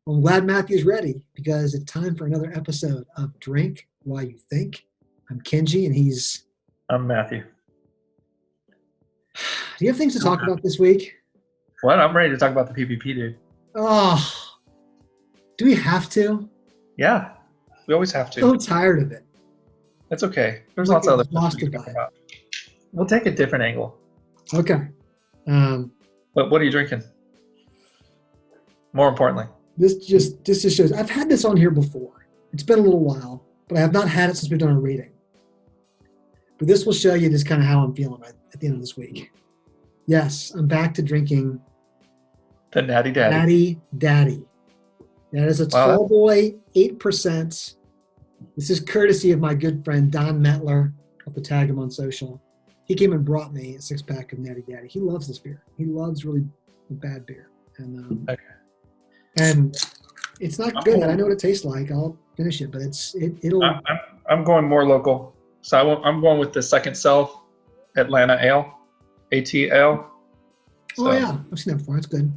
Well, I'm glad Matthew's ready because it's time for another episode of Drink While You Think. I'm Kenji, and he's. I'm Matthew. Do you have things to talk about this week? What? I'm ready to talk about the PPP, dude. Oh, do we have to? Yeah, we always have to. I'm so tired of it. That's okay. There's Like lots of other exhausted stuff we can by talk it. about. We'll take a different angle. Okay. But what are you drinking? More importantly. This just shows. I've had this on here before. It's been a little while, but I have not had it since we've done a reading. But this will show you just kind of how I'm feeling right at the end of this week. Yes, I'm back to drinking The Natty Daddy. Natty Daddy. That is a tall boy, 8%. This is courtesy of my good friend Don Metler. I'll have to tag him on social. He came and brought me a 6-pack of Natty Daddy. He loves this beer. He loves really bad beer. And and it's not good. I know what it tastes like. I'll finish it, but it'll. I'm going more local. So I'm going with the Second Self Atlanta Ale, ATaLe. Oh yeah, I've seen that before. That's good.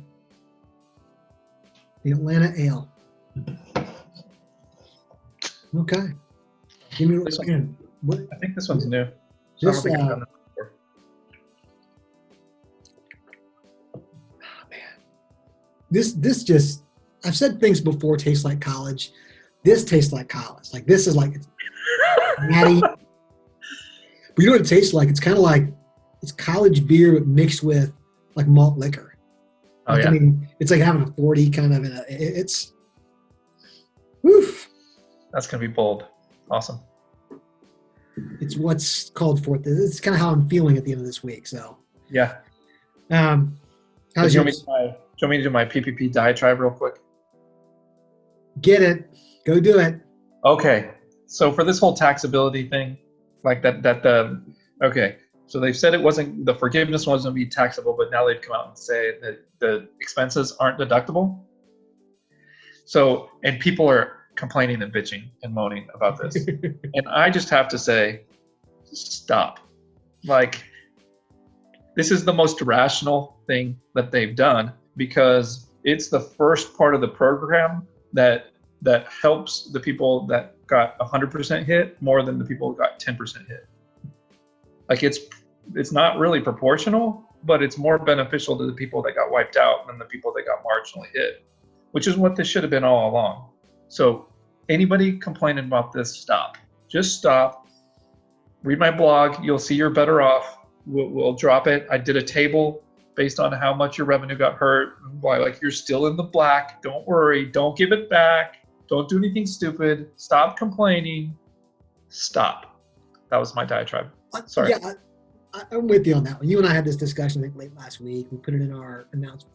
The Atlanta Ale. Okay. Give me This again. What? I think this one's new. This, So I don't think I've done this before. This just, I've said things before tastes like college. This tastes like college. Like this is like it's natty. But you know what it tastes like? It's kind of like it's college beer mixed with like malt liquor. Oh Like, yeah. I mean, it's like having a 40 kind of it's woof. That's gonna be bold. Awesome. It's what's called forth. It's kind of how I'm feeling at the end of this week. So Yeah. how's Do you want yours? me to do my PPP diatribe real quick? Get it. Go do it. Okay, so for this whole taxability thing, like okay, so they've said the forgiveness wasn't going to be taxable, but now they've come out and say that the expenses aren't deductible. So, and people are complaining and bitching and moaning about this. And I just have to say, stop. Like, this is the most rational thing that they've done because it's the first part of the program that helps the people that got 100% hit more than the people that got 10% hit. Like it's not really proportional, but it's more beneficial to the people that got wiped out than the people that got marginally hit, which is what this should have been all along. So anybody complaining about this, stop. Just stop. Read my blog. You'll see you're better off. We'll drop it. I did a table based on how much your revenue got hurt. Why, like you're still in the black. Don't worry. Don't give it back. Don't do anything stupid. Stop complaining. Stop. That was my diatribe. Sorry. Yeah, I'm with you on that one. You and I had this discussion, I think, late last week. We put it in our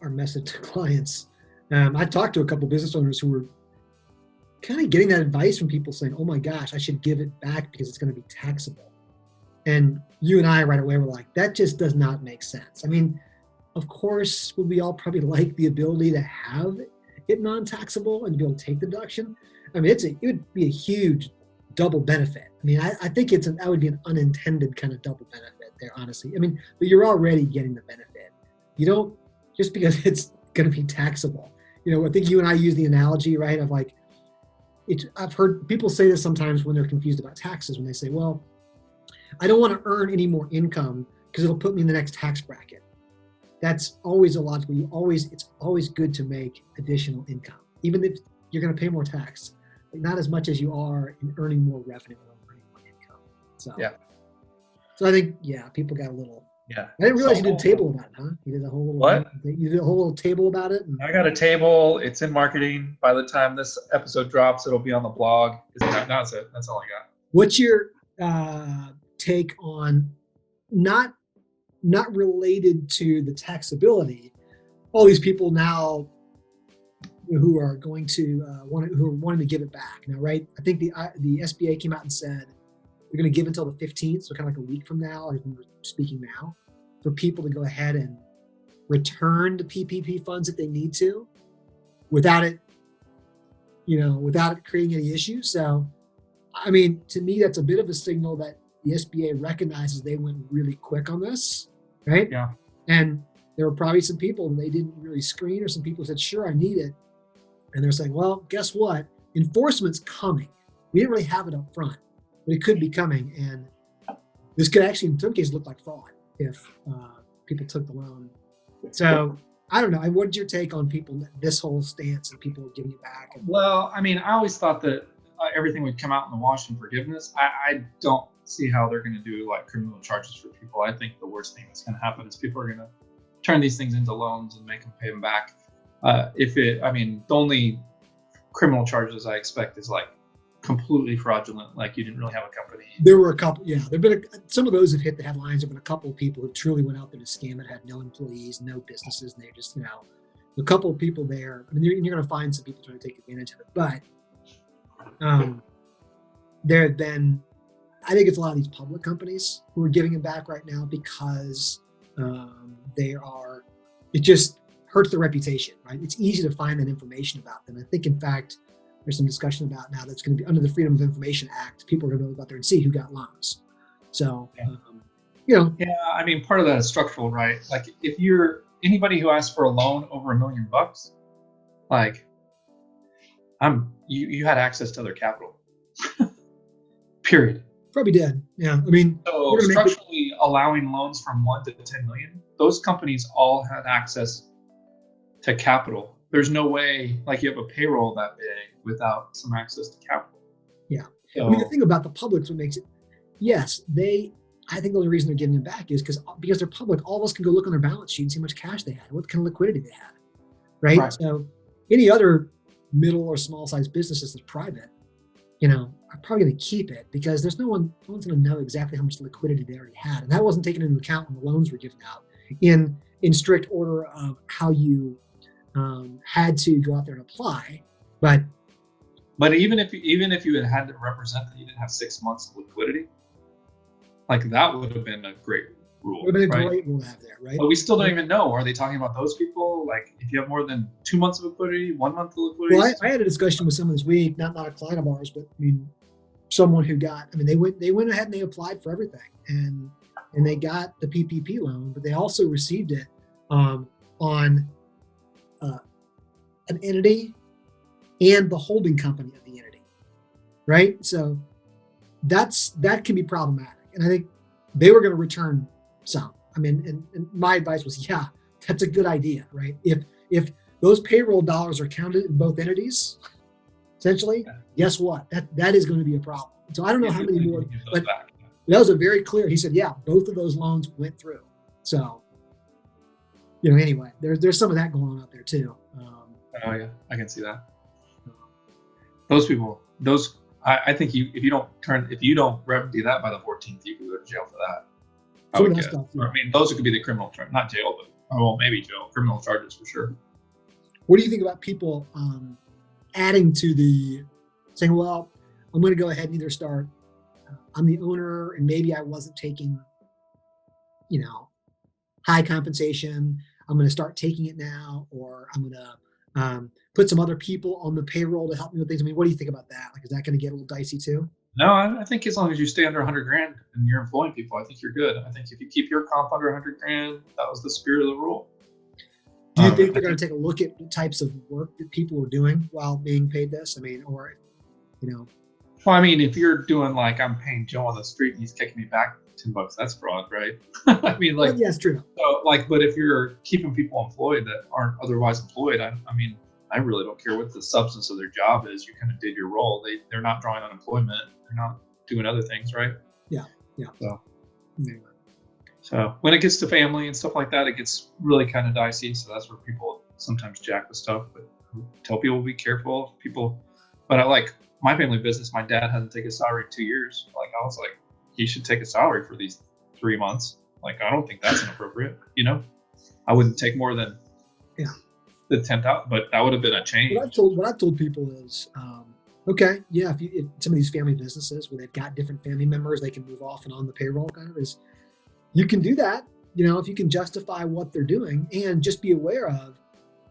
message to clients. I talked to a couple business owners who were kind of getting that advice from people saying, oh my gosh, I should give it back because it's going to be taxable. And you and I right away were like, that just does not make sense. I mean, of course, would we all probably like the ability to have it non-taxable and to be able to take the deduction? I mean, it would be a huge double benefit. I mean, I think that would be an unintended kind of double benefit there, honestly. I mean, but you're already getting the benefit. You don't, just because it's going to be taxable. You know, I think you and I use the analogy, right, of like, I've heard people say this sometimes when they're confused about taxes, when they say, well, I don't want to earn any more income because it'll put me in the next tax bracket. That's always a logical. It's always good to make additional income, even if you're going to pay more tax, but not as much as you are in earning more revenue or earning more income. So Yeah. So I think people got a little. Yeah. I didn't realize you did a table about it, huh? You did a whole little. What? You did a whole little table about it. I got a table. It's in marketing. By the time this episode drops, it'll be on the blog. That's it. That's all I got. What's your take on not related to the taxability? All these people now who are going to who are wanting to give it back now, right? I think the SBA came out and said they're going to give until the 15th, so kind of like a week from now, or we're speaking now, for people to go ahead and return the PPP funds if they need to, without it creating any issues. So, I mean, to me, that's a bit of a signal that the SBA recognizes they went really quick on this, right? Yeah. And there were probably some people they didn't really screen, or some people said, sure, I need it. And they're saying, well, guess what? Enforcement's coming. We didn't really have it up front, but it could be coming. And this could actually, in some cases, look like fraud if people took the loan. So I don't know. What's your take on this whole stance and people giving it back? Well, I mean, I always thought that everything would come out in the wash and forgiveness. I don't see how they're going to do like criminal charges for people. I think the worst thing that's going to happen is people are going to turn these things into loans and make them pay them back. The only criminal charges I expect is like completely fraudulent, like you didn't really have a company. There were a couple, yeah. There've been some of those have hit the headlines. There've been a couple of people who truly went out there to scam it, had no employees, no businesses, and they're just, a couple of people there. I mean, you're going to find some people trying to take advantage of it, but there have been, I think it's a lot of these public companies who are giving it back right now because it just hurts their reputation, right? It's easy to find that information about them. I think, in fact, there's some discussion about now that's going to be under the Freedom of Information Act. People are going to be able to go out there and see who got loans. So, Yeah, I mean, part of that is structural, right? Like if you're anybody who asks for a loan over $1 million, like you had access to their capital. Period. Probably did. Yeah. I mean, so structurally allowing loans from 1 to 10 million, those companies all had access to capital. There's no way like you have a payroll that big without some access to capital. Yeah. So, I mean, the thing about the public, what makes it, yes, I think the only reason they're giving them back is because they're public, all of us can go look on their balance sheet and see how much cash they had, what kind of liquidity they had, right? So any other middle or small size businesses that's private, are probably going to keep it because no one's going to know exactly how much liquidity they already had. And that wasn't taken into account when the loans were given out in strict order of how you had to go out there and apply. But even if you had to represent that you didn't have 6 months of liquidity, like that would have been a great rule. Would have been a great rule to have there, right? But we still don't even know. Are they talking about those people? Like if you have more than 2 months of liquidity, 1 month of liquidity? Well, I had a discussion with someone this week, not a client of ours, but I mean, someone who they went ahead and they applied for everything and they got the PPP loan, but they also received it on an entity and the holding company of the entity, right? So that can be problematic. And I think they were going to return some. I mean, and my advice was, yeah, that's a good idea, right? If those payroll dollars are counted in both entities, essentially, guess what? That is going to be a problem. So I don't know how many more, but that was a very clear. He said, yeah, both of those loans went through. So, anyway, there's some of that going on out there too. Oh yeah, I can see that. Those people, I think if you don't remedy that by the 14th, you can go to jail for that. I would guess. Stuff, yeah. I mean, those could be the criminal charge, not jail, but maybe jail, criminal charges for sure. What do you think about people adding to saying, well, I'm going to go ahead and either start, I'm the owner and maybe I wasn't taking, high compensation. I'm going to start taking it now, or I'm going to put some other people on the payroll to help me with things. I mean, what do you think about that? Like, is that going to get a little dicey too? No, I think as long as you stay under 100 grand and you're employing people, I think you're good. I think if you keep your comp under 100 grand, that was the spirit of the rule. Do you think they're going to take a look at the types of work that people are doing while being paid this? I mean, or, Well, I mean, if you're doing like, I'm paying Joe on the street and he's kicking me back $10, that's fraud, right? I mean, like, yeah, it's true. So, like, but if you're keeping people employed that aren't otherwise employed, I mean, I really don't care what the substance of their job is. You kind of did your role. They're not drawing unemployment. They're not doing other things, right? Yeah. So when it gets to family and stuff like that, it gets really kind of dicey. So that's where people sometimes jack with stuff. But tell people be careful. But I like my family business. My dad hasn't taken a salary in 2 years. Like I was like, he should take a salary for these 3 months. Like I don't think that's inappropriate. I wouldn't take more than the 10,000, but that would have been a change. What I've told people is, okay, yeah, if some of these family businesses where they've got different family members, they can move off and on the payroll kind of is, you can do that, if you can justify what they're doing and just be aware of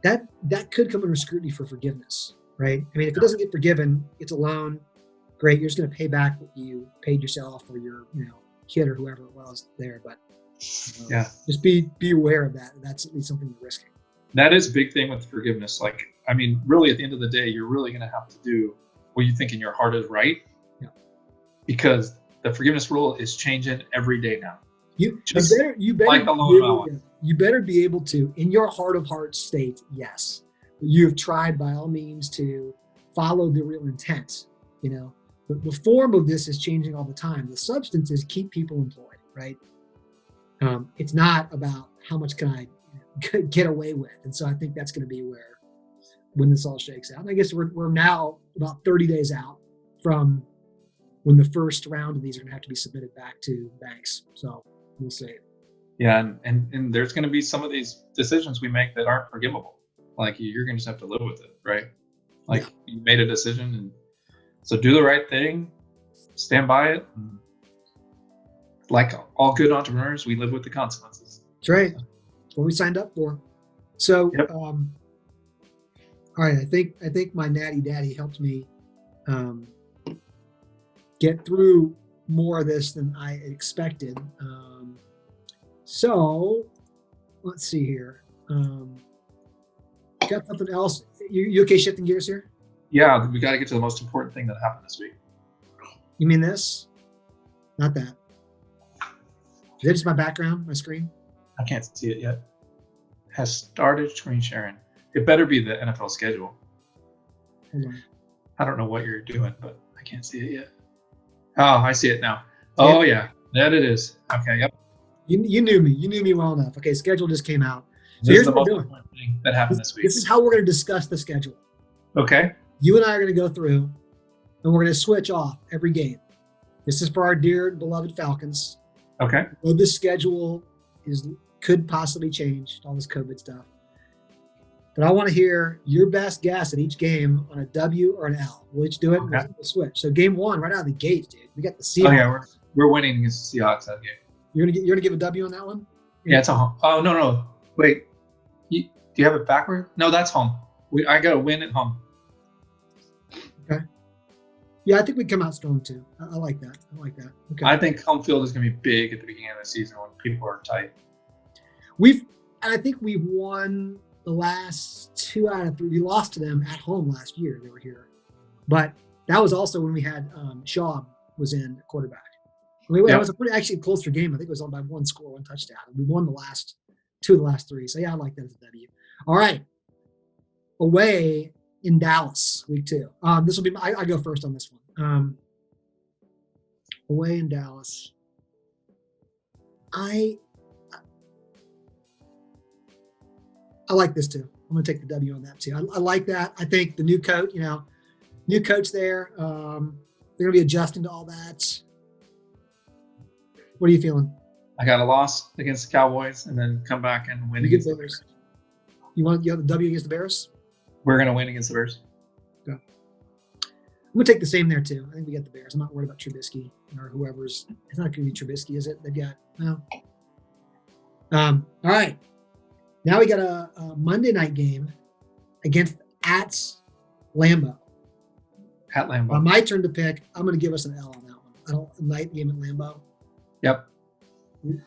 that could come under scrutiny for forgiveness, right? I mean, if it doesn't get forgiven, it's a loan, great, you're just going to pay back what you paid yourself or your, kid or whoever it was there, but just be aware of that. That's at least something you're risking. That is a big thing with forgiveness. Like I mean, really, at the end of the day, you're really going to have to do what you think in your heart is right. Yeah. Because the forgiveness rule is changing every day now. You better like the loan you better be able to, in your heart of hearts, state yes. You have tried by all means to follow the real intent. But the form of this is changing all the time. The substance is keep people employed, right? It's not about how much can I get away with. And so I think that's going to be when this all shakes out. And I guess we're now about 30 days out from when the first round of these are going to have to be submitted back to banks. So we'll see. Yeah, and there's going to be some of these decisions we make that aren't forgivable. Like you're going to just have to live with it, right? Like you made a decision, and so do the right thing, stand by it. And like all good entrepreneurs, we live with the consequences. That's right. That's what we signed up for. So, all right, I think my Natty Daddy helped me get through more of this than I expected. So let's see here. Got something else? You okay shifting gears here? Yeah, we got to get to the most important thing that happened this week. You mean this? Not that. Is that just my background, my screen? I can't see it yet. Has started screen sharing. It better be the NFL schedule. Hold on. I don't know what you're doing, but I can't see it yet. Oh, I see it now. Oh, yeah. That it is. Okay, yep. You knew me. You knew me well enough. Okay, schedule just came out. So This here's is the what most we're doing. important thing that happened this week. This is how we're going to discuss the schedule. Okay. You and I are going to go through, and we're going to switch off every game. This is for our dear beloved Falcons. Okay. Though this schedule could possibly change, all this COVID stuff. But I want to hear your best guess at each game on a W or an L. We'll each do it. Okay. We'll switch. So game one, right out of the gate, dude. We got the Seahawks. Oh yeah, we're winning against the Seahawks that game. You're gonna give a W on that one? Yeah, it's a home. Oh no. Wait. Do you have it backward? No, that's home. I got to win at home. Okay. Yeah, I think we come out strong too. I like that. Okay. I think home field is going to be big at the beginning of the season when people are tight. I think we've won the last 2 out of 3. We lost to them at home last year. They were here, but that was also when we had Shaw was in quarterback. It was a pretty actually closer game. I think it was on by 1 score, 1 touchdown. We won the last 2 of the last 3. So yeah, I like that as a W. All right, away in Dallas, week 2. This will be I go first on this one. Away in Dallas. I like this too. I'm going to take the W on that too. I like that. I think the new coach there. They're going to be adjusting to all that. What are you feeling? I got a loss against the Cowboys and then come back and win against the Bears. You have a W against the Bears? We're going to win against the Bears. Yeah. I'm going to take the same there too. I think we got the Bears. I'm not worried about Trubisky or whoever's. It's not going to be Trubisky, is it? They've got no. All right. Now we got a Monday night game at Lambeau. At Lambeau. My turn to pick. I'm going to give us an L on that one. Night game at Lambeau. Yep. I'm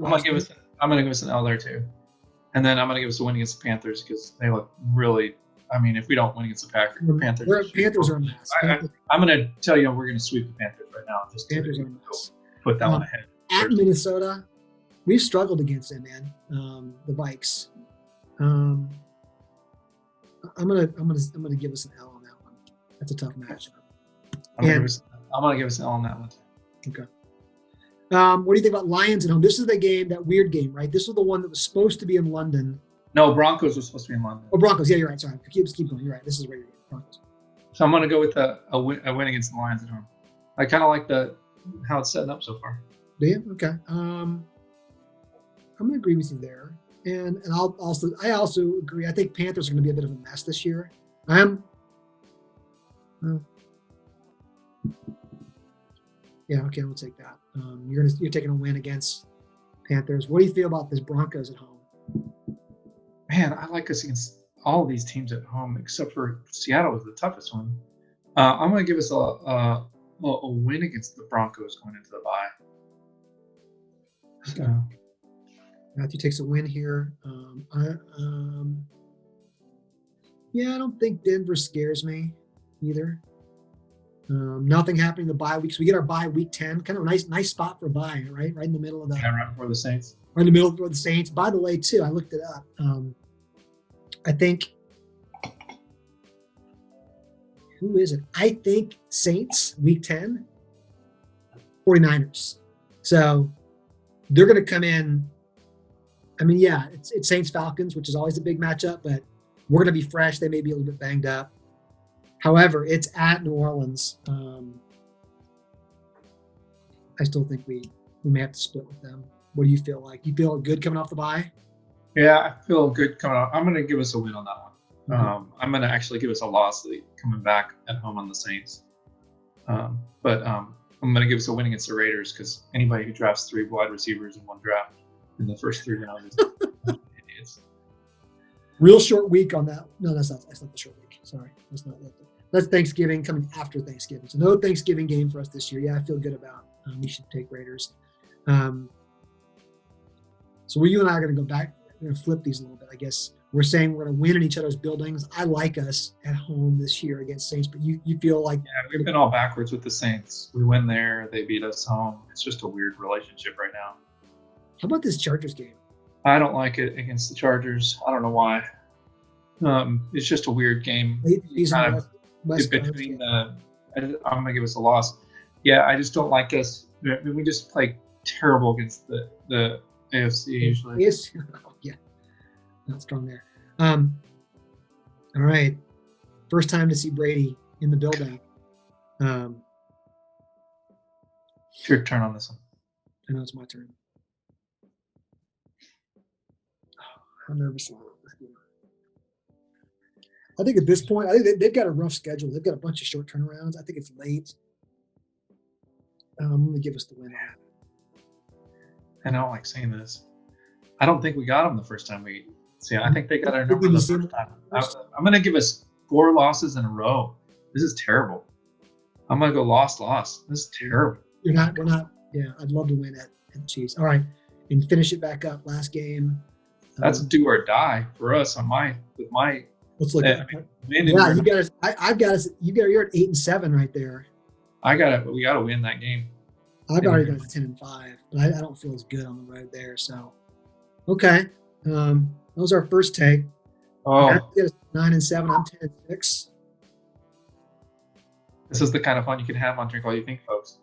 going to give us an L there too. And then I'm going to give us a win against the Panthers because they look really. I mean, if we don't win against the Panthers, Panthers are a mess. I'm going to tell you we're going to sweep the Panthers right now. Just Panthers are a mess. Put that one ahead. At Minnesota, we've struggled against them, man. The Vikes. I'm gonna give us an L on that one. That's a tough matchup. I'm gonna give us an L on that one. Okay. What do you think about Lions at home? This is that weird game, right? This was the one that was supposed to be in London. No, Broncos was supposed to be in London. Oh, Broncos. Yeah, you're right. Sorry. Keep going. You're right. This is where you're Broncos. So I'm going to go with a win against the Lions at home. I kind of like how it's setting up so far. Do you? Okay. I'm going to agree with you there. And I also agree. I think Panthers are going to be a bit of a mess this year. Yeah, okay, we'll take that. You're taking a win against Panthers. What do you feel about this Broncos at home? Man, I like us against all of these teams at home, except for Seattle was the toughest one. I'm going to give us a win against the Broncos going into the bye. Okay. Matthew takes a win here. Yeah, I don't think Denver scares me either. Nothing happening the bye weeks. We get our bye week 10, kind of nice spot for bye, right? Right in the middle of the. Yeah, right before the Saints. Right in the middle for the Saints. By the way, too, I looked it up. I think. Who is it? I think Saints week 10, 49ers. So they're going to come in. I mean, yeah, it's Saints Falcons, which is always a big matchup, but we're going to be fresh. They may be a little bit banged up. However, it's at New Orleans. I still think we may have to split with them. What do you feel like? You feel good coming off the bye? Yeah, I feel good coming off. I'm going to give us a win on that one. Mm-hmm. I'm going to actually give us a loss coming back at home on the Saints. But I'm going to give us a win against the Raiders because anybody who drafts 3 wide receivers in one draft in the first 3 rounds is idiots. Real short week on that. No, that's not the short week. Sorry. That's Thanksgiving coming after Thanksgiving. So no Thanksgiving game for us this year. Yeah, I feel good about we should take Raiders. So you and I are going to go back. We're going to flip these a little bit, I guess. We're saying we're going to win in each other's buildings. I like us at home this year against Saints, but you feel like... Yeah, we've been all backwards with the Saints. We win there. They beat us home. It's just a weird relationship right now. How about this Chargers game? I don't like it against the Chargers. I don't know why. It's just a weird game. I'm going to give us a loss. Yeah, I just don't like us. We just play terrible against the AFC usually. Yes. Yeah. Not strong there. All right. First time to see Brady in the building. It's your turn on this one. I know it's my turn. How nervous am I? I think at this point, I think they've got a rough schedule. They've got a bunch of short turnarounds. I think it's late. I'm going to give us the win. I don't like saying this. I don't think we got them the first time we see. I think they got our number the first time. I'm going to give us 4 losses in a row. This is terrible. I'm going to go loss. This is terrible. We're not. Yeah, I'd love to win at Chiefs. All right, and finish it back up. Last game. That's do or die for us on with my. Let's look at it. Yeah, you got us. I've got us. You're at 8-7 right there. We got to win that game. I've already got 10-5, but I don't feel as good on the road there. So, okay, that was our first take. Oh, 9-7. I'm 10-6. This is the kind of fun you can have on Drink All You Think, folks.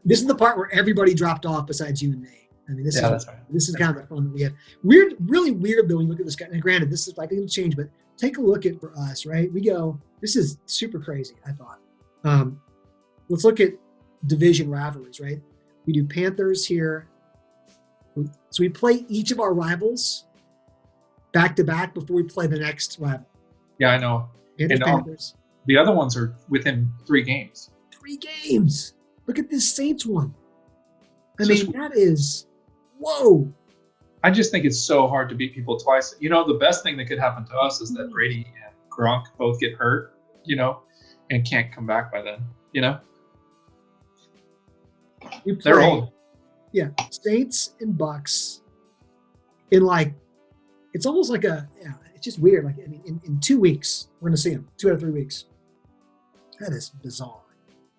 This is the part where everybody dropped off besides you and me. I mean, this that's is kind of the fun that we have. Weird, really weird though when you look at this guy. And granted, this is like going to change, but take a look at for us, right? We go. This is super crazy. I thought. Let's look at division rivalries, right? We do Panthers here. So we play each of our rivals back to back before we play the next rival. Yeah, I know. Panthers. The other ones are within 3 games. 3 games. Look at this Saints one. I mean, that is, whoa. I just think it's so hard to beat people twice. You know, the best thing that could happen to us is that Brady and Gronk both get hurt, and can't come back by then, They're old. Yeah, Saints and Bucks it's almost like it's just weird. Like, I mean, in 2 weeks, we're going to see them. 2 out of 3 weeks. That is bizarre.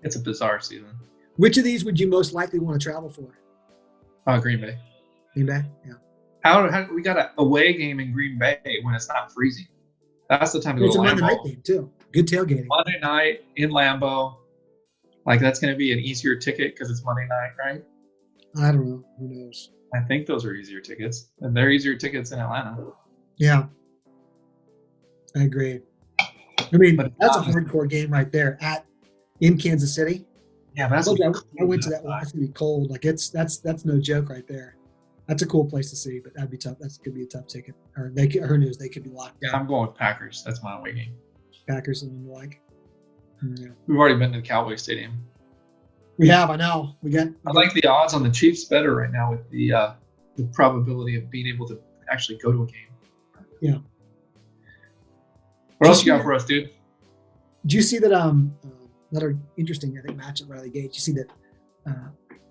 It's a bizarre season. Which of these would you most likely want to travel for? Green Bay. Green Bay, yeah. How we got an away game in Green Bay when it's not freezing? That's the time to go to Lambeau. It's a Monday night game too. Good tailgating. Monday night in Lambeau. Like, that's going to be an easier ticket because it's Monday night, right? I don't know. Who knows? I think those are easier tickets. And they're easier tickets in Atlanta. Yeah. I agree. I mean, that's a hardcore game right there in Kansas City. Yeah, but I went to that one. It's gonna be cold. Like, that's no joke right there. That's a cool place to see, but that'd be tough. That's gonna be a tough ticket. Or who knows? They could be locked down. Yeah, I'm going with Packers. That's my away game. Packers and you like. Yeah. We've already been to the Cowboy Stadium. We have. I know. I like the odds on the Chiefs better right now with the probability of being able to actually go to a game. Yeah. What else you got for us, dude? Do you see that? Another interesting, I think, matchup right out of the gate. You see that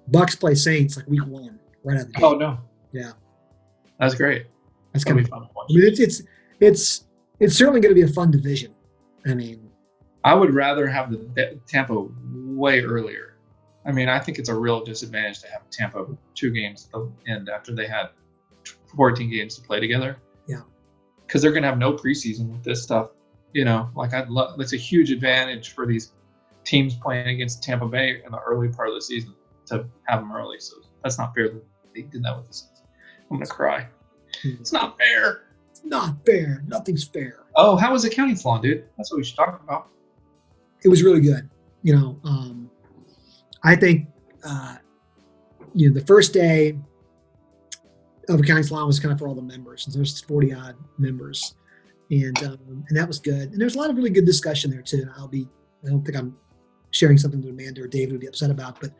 Bucks play Saints like week 1, right out of the gate. Oh no. Yeah. That's great. That's gonna be fun to watch. I mean, it's It's certainly going to be a fun division. I mean, I would rather have the Tampa way earlier. I mean, I think it's a real disadvantage to have Tampa 2 games at the end after they had 14 games to play together. Yeah. Because they're going to have no preseason with this stuff. You know, like that's a huge advantage for these teams playing against Tampa Bay in the early part of the season to have them early. So that's not fair that they did that with this. I'm going to cry. It's not fair. It's not fair. Nothing's fair. Oh, how was accounting flaw, dude? That's what we should talk about. It was really good. You know, I think, the first day of accounting salon was kind of for all the members. And there's 40 odd members, and that was good. And there's a lot of really good discussion there too. And I don't think I'm sharing something that Amanda or David would be upset about, but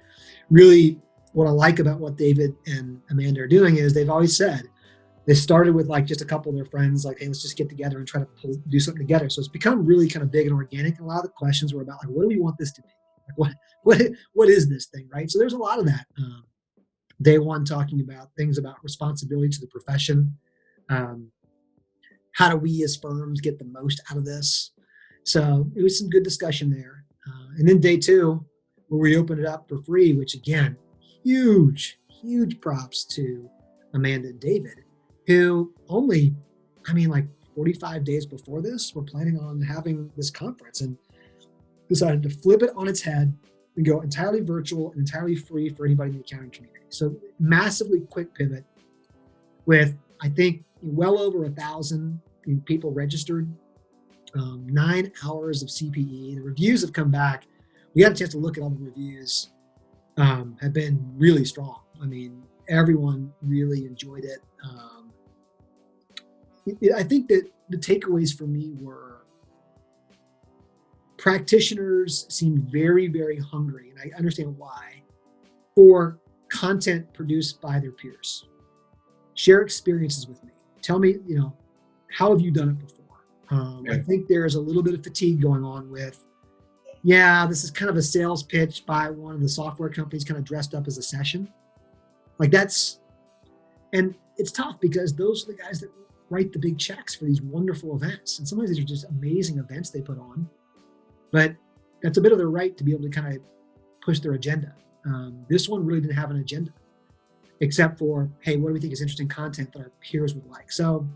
really what I like about what David and Amanda are doing is they've always said they started with like just a couple of their friends, like, hey, let's just get together and try to do something together. So it's become really kind of big and organic. And a lot of the questions were about like, what do we want this to be? Like, what is this thing, right? So there's a lot of that. Day one, talking about things about responsibility to the profession. How do we as firms get the most out of this? So it was some good discussion there. And then day two, where we opened it up for free, which again, huge props to Amanda and David, who only, 45 days before this, were planning on having this conference and decided to flip it on its head and go entirely virtual and entirely free for anybody in the accounting community. So massively quick pivot with, I think, well over 1,000 people registered, 9 hours of CPE. The reviews have come back. We got a chance to look at all the reviews, have been really strong. I mean, everyone really enjoyed it. I think that the takeaways for me were practitioners seemed very, very hungry, and I understand why, for content produced by their peers. Share experiences with me. Tell me, how have you done it before? I think there's a little bit of fatigue going on with, this is kind of a sales pitch by one of the software companies kind of dressed up as a session. And it's tough because those are the guys that write the big checks for these wonderful events. And sometimes these are just amazing events they put on. But that's a bit of their right to be able to kind of push their agenda. This one really didn't have an agenda, except for, hey, what do we think is interesting content that our peers would like? So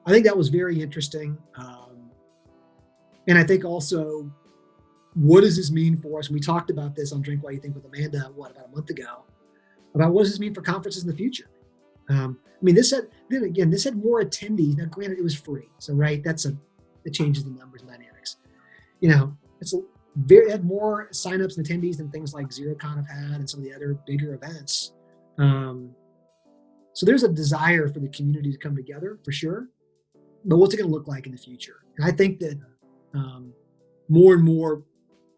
I think that was very interesting. And I think also, what does this mean for us? We talked about this on Drink While You Think with Amanda, about a month ago, about what does this mean for conferences in the future? This had more attendees. Now, granted, it was free. So, right, it changes the numbers and dynamics. It had more signups and attendees than things like ZeroCon have had and some of the other bigger events. So there's a desire for the community to come together for sure. But what's it going to look like in the future? And I think that more and more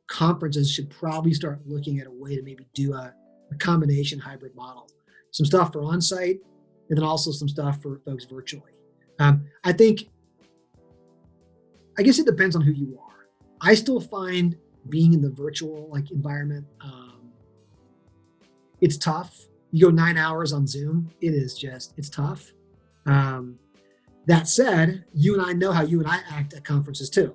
conferences should probably start looking at a way to maybe do a combination hybrid model. Some stuff for on-site, and then also some stuff for folks virtually. I guess it depends on who you are. I still find being in the virtual environment, it's tough. You go 9 hours on Zoom, it's tough. That said, you and I know how you and I act at conferences too.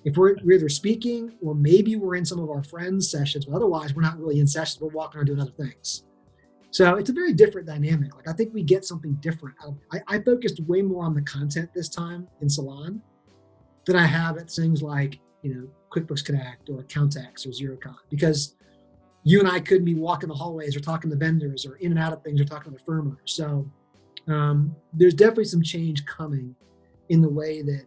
If we're either speaking or maybe we're in some of our friends' sessions, but otherwise we're not really in sessions, we're walking around doing other things. So it's a very different dynamic. I think we get something different. I focused way more on the content this time in Salon than I have at things like, QuickBooks Connect or Accountex or ZeroCon, because you and I couldn't be walking the hallways or talking to vendors or in and out of things or talking to the firm owners. So there's definitely some change coming in the way that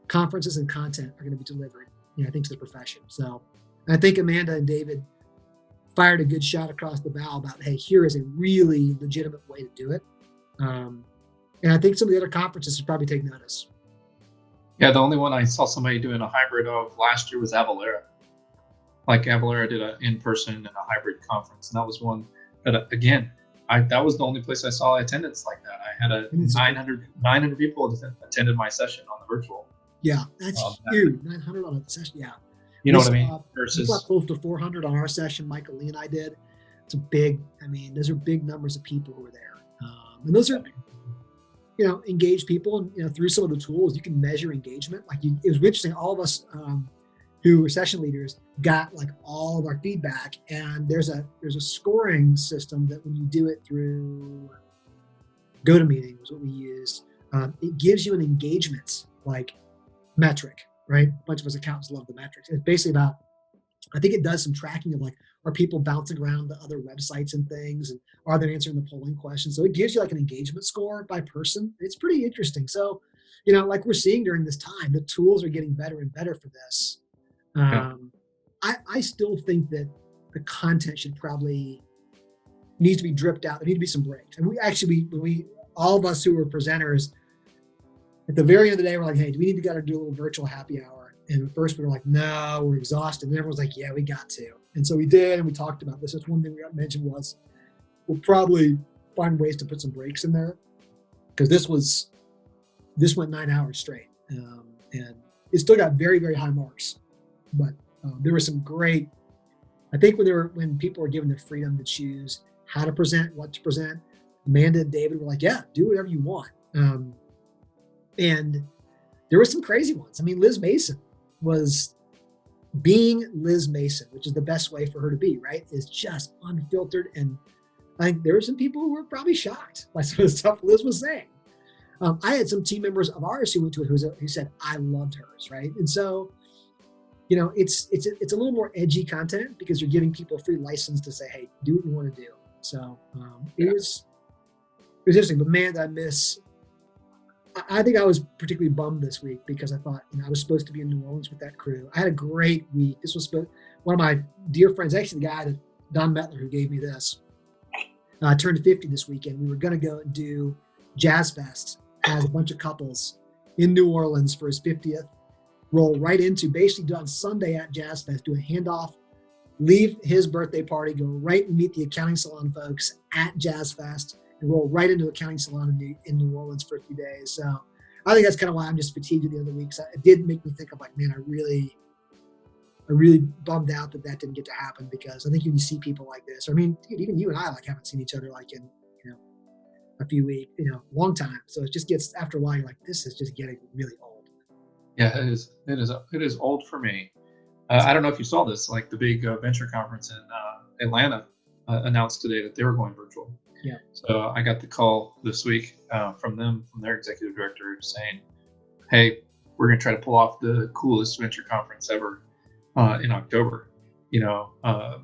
conferences and content are going to be delivered, I think, to the profession. So I think Amanda and David fired a good shot across the bow about, hey, here is a really legitimate way to do it. And I think some of the other conferences should probably take notice. Yeah, the only one I saw somebody doing a hybrid of last year was Avalara. Avalara did an in-person and a hybrid conference, and that was one that, again, that was the only place I saw attendance like that. I had 900 people attended my session on the virtual. Yeah, that's huge. 900 on a session, yeah. You know what I mean? We saw close to 400 on our session. Michael Lee and I did. It's a big. Those are big numbers of people who were there, and those are engage people, and through some of the tools you can measure engagement. Like it was interesting. All of us who were session leaders got like all of our feedback, and there's a scoring system that when you do it through GoToMeeting was what we used. It gives you an engagement like metric, right? A bunch of us accountants love the metrics. It's basically about, I think it does some tracking of like, are people bouncing around to other websites and things, and are they answering the polling questions? So it gives you like an engagement score by person. It's pretty interesting. So, like we're seeing during this time, the tools are getting better and better for this. I still think that the content should probably needs to be dripped out. There need to be some breaks. And we all of us who were presenters, at the very end of the day, we're like, hey, do we need to gotta do a little virtual happy hour? And at first we were like, no, we're exhausted. And everyone's like, yeah, we got to. And so we did, and we talked about this. That's one thing we got mentioned was we'll probably find ways to put some breaks in there, because this went 9 hours straight. And it still got very, very high marks. But there were some great, I think when people were given the freedom to choose how to present, what to present, Amanda and David were like, yeah, do whatever you want. And there were some crazy ones. I mean, Liz Mason was being Liz Mason, which is the best way for her to be, right? Is just unfiltered. And I think there were some people who were probably shocked by some of the stuff Liz was saying. I had some team members of ours who went to it who said, I loved hers, right? And so, it's a little more edgy content because you're giving people a free license to say, hey, do what you want to do. So it was interesting, but man, I think I was particularly bummed this week because I thought, I was supposed to be in New Orleans with that crew. I had a great week. This was one of my dear friends, actually the guy, Don Metler, who gave me this, turned 50 this weekend. We were going to go and do Jazz Fest as a bunch of couples in New Orleans for his 50th, roll right into basically do on Sunday at Jazz Fest, do a handoff, leave his birthday party, go right and meet the accounting salon folks at Jazz Fest, and roll right into accounting salon in New Orleans for a few days. So I think that's kind of why I'm just fatigued the other weeks. It did make me think of like, man, I really bummed out that didn't get to happen, because I think when you see people like this, I mean, even you and I like haven't seen each other like in, a few weeks, long time. So it just gets, after a while, you're like, this is just getting really old. Yeah, it is. It is old for me. I don't know if you saw this, like the big venture conference in Atlanta announced today that they were going virtual. Yeah. So I got the call this week from their executive director, saying, hey, we're going to try to pull off the coolest venture conference ever in October,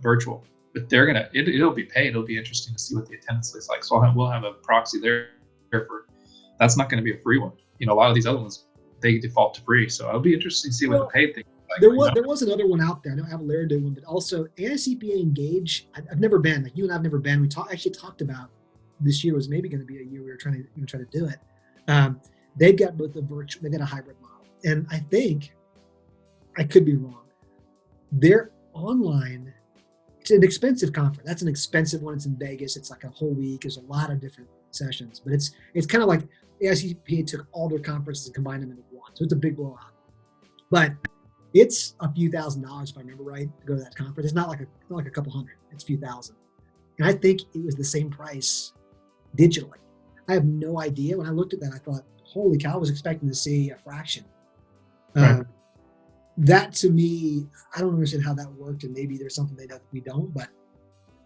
virtual. But it'll be paid. It'll be interesting to see what the attendance looks like. So we'll have a proxy there for, that's not going to be a free one. A lot of these other ones, they default to free. So it'll be interesting to see what the paid thing is like. There was another one out there. I know ATaLe did one, but also AICPA Engage. I've never been, like you and I've never been. We actually talked about this year was maybe going to be a year we were trying to do it. They've got both a virtual, they've got a hybrid model. And I think, I could be wrong, they're online. It's an expensive conference. That's an expensive one. It's in Vegas. It's like a whole week. There's a lot of different sessions, but it's kind of like AICPA took all their conferences and combined them into one. So it's a big blowout. But it's a few $1,000s, if I remember right, to go to that conference. It's not like a couple hundred. It's a few thousand. And I think it was the same price digitally. I have no idea. When I looked at that, I thought, holy cow, I was expecting to see a fraction. Right. That to me, I don't understand how that worked, and maybe there's something they know that we don't, but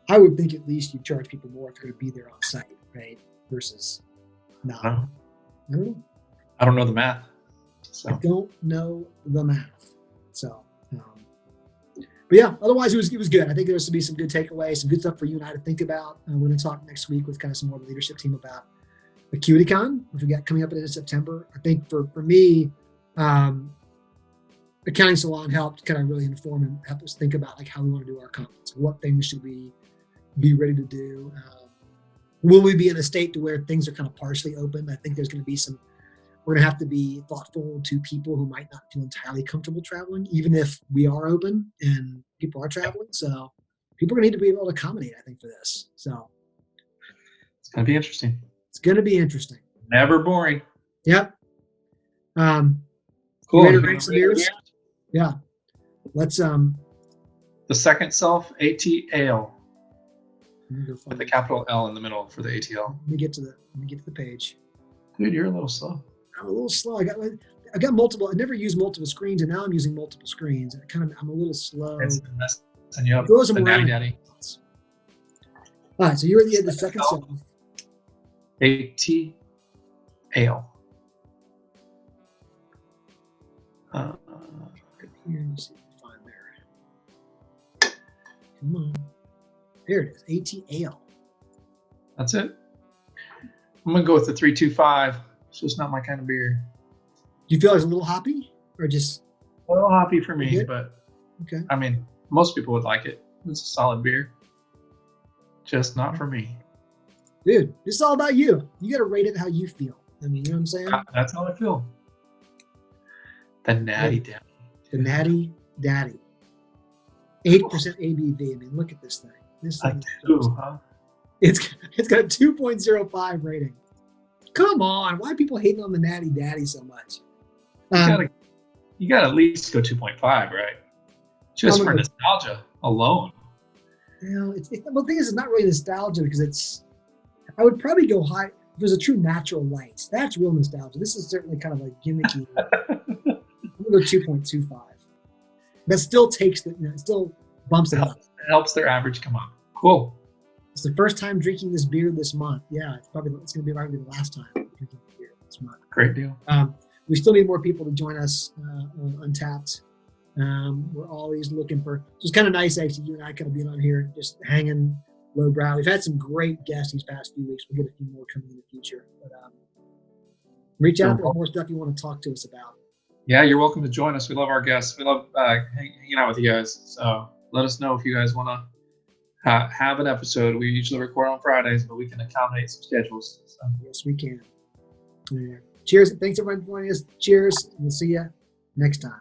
I would think at least you charge people more if they're going to be there on site, right? Versus not. I don't know. I don't know the math. So. I don't know the math. So, but yeah, otherwise it was good. I think there's to be some good takeaways, some good stuff for you and I to think about. We're going to talk next week with kind of some more of the leadership team about AcuityCon, which we got coming up in September. I think for me, Accounting Salon helped kind of really inform and help us think about like how we want to do our conference. What things should we be ready to do? Will we be in a state to where things are kind of partially open? I think there's going to be we're going to have to be thoughtful to people who might not feel entirely comfortable traveling, even if we are open and people are traveling. So people are going to need to be able to accommodate, I think, for this. So it's going to be interesting. It's going to be interesting. Never boring. Yep. Cool. Ready to rank some beers? Yeah. Let's the second self, ATaLe. With the capital L in the middle for the ATL. Let me get to the page. Dude, you're a little slow. I'm a little slow. I got multiple. I never used multiple screens, and now I'm using multiple screens. And I'm a little slow. It's been messing you up. Throws them The around. Natty Daddy. All right, so you're the second self. ATaLe. Here, let me see if I can find there. Come on. There it is. ATaLe. That's it. I'm gonna go with the 325. It's just not my kind of beer. Do you feel like it's a little hoppy, or just A little hoppy for me, good? but okay? I mean, most people would like it. It's a solid beer. Just not for me. Dude, this is all about you. You got to rate it how you feel. I mean, you know what I'm saying? That's how I feel. The Natty Daddy. The Natty Daddy. 8% ABV. I mean, look at this thing. This thing Huh? it's got a 2.05 rating. Come on, why are people hating on the Natty Daddy so much? You gotta at least go 2.5, right? Just for nostalgia alone. You know, well, the thing is, it's not really nostalgia because I would probably go high if it was a true natural light. That's real nostalgia. This is certainly kind of like gimmicky. I'm gonna go 2.25. That still takes it still bumps it up. It helps their average come up. Cool. It's the first time drinking this beer this month. Yeah, it's gonna be probably the last time drinking beer this month. Great deal. We still need more people to join us on Untapped. We're always looking for. So it's kind of nice actually, you and I kind of being on here, just hanging lowbrow. We've had some great guests these past few weeks. We'll get a few more coming in the future. But reach out if there's more stuff you want to talk to us about. Yeah, you're welcome to join us. We love our guests. We love hanging out with you guys. So let us know if you guys want to have an episode. We usually record on Fridays, but we can accommodate some schedules. So. Yes, we can. Yeah. Cheers. Thanks everyone for joining us. Cheers. We'll see you next time.